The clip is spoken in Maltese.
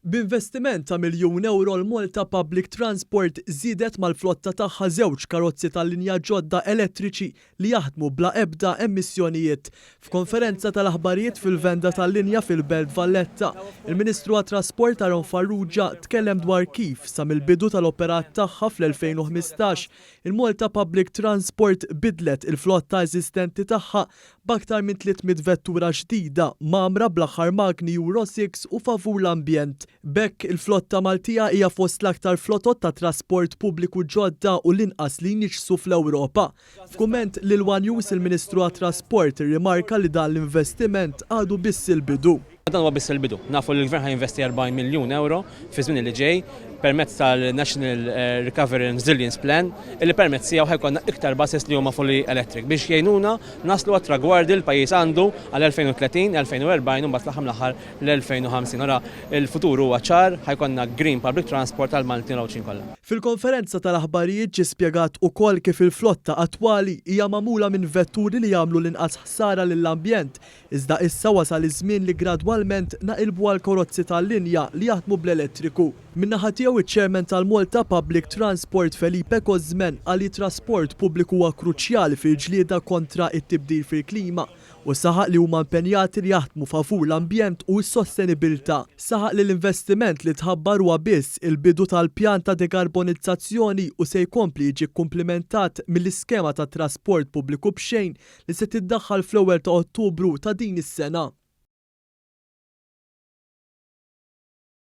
B'investiment ta' €1,000,000 l-Malta Public Transport żiedet mal-flotta tagħha żewġ karozzi tal-linja ġodda elettriċi li jaħdmu bla ebda emissjonijiet. F'konferenza tal-aħbarijiet fil-venda tal-linja fil-Belt Valletta, il-Ministru għat-Trasport Aaron Farrugia tkellem dwar kif sa mill-bidu tal-operat tagħha fl-2015 il-Malta Public Transport bidlet il-flotta eżistenti tagħha b'aktar minn 300 vettura ġdida mamra bl-aħħar magni Euro 6 u favur l-ambjent. Bekk il-flotta Maltija hija fost l-aktar flottot ta' trasport pubbliku ġodda u l-inqas li jinġsu fl-Ewropa. F'kumment lil One News il-Ministru għat-Trasport irrimarka li dan l-investiment għadu biss il-bidu. Dan huwa biss il-bidu. Nafu li l-Gvern ħajinvesti €40 miljun fi żmien li ġej permezz tal-National Recovery and Resilience Plan illi permezz tiegħu ħajkonna iktar bases li huma fully electric biex jgħinuna naslu għat-tragwardi l-pajjiż għandu għal 2030, 2040 u mbagħad l-aħħar mill-aħħar l-2050. Ora il-futur huwa ċar ħajkonna green public transport għal Maltin kollha. Fil-konferenza tal-aħbarijiet ġie spjegat ukoll kif il-flotta attwali hija magħmula minn vetturi li jagħmlu l-inqas ħsara lill-ambjent, iżda issa wasal iż-żmien li gradwalment naqilbu għal karozzi tal-linja li jaħdmu bl-elettriku. Min-naħa tiegħu iċ-Chairman tal-Malta Public Transport Felipe Kozmen qal li trasport pubbliku huwa kruċjali fil-ġlieda kontra t-tibdil fil-klima u saħaq li huma impenjati li jaħdmu favur l-ambjent u s-sostenibilità. Saħaq li l-investiment li tħabbar huwa biss il-bidu tal-pjan ta' dekarbonizzazzjoni u se jkompli jiġi komplementat mill-iskema ta' trasport pubbliku b'xejn li se tiddaħħal fl-ewwel ta' Ottubru ta' din is-sena.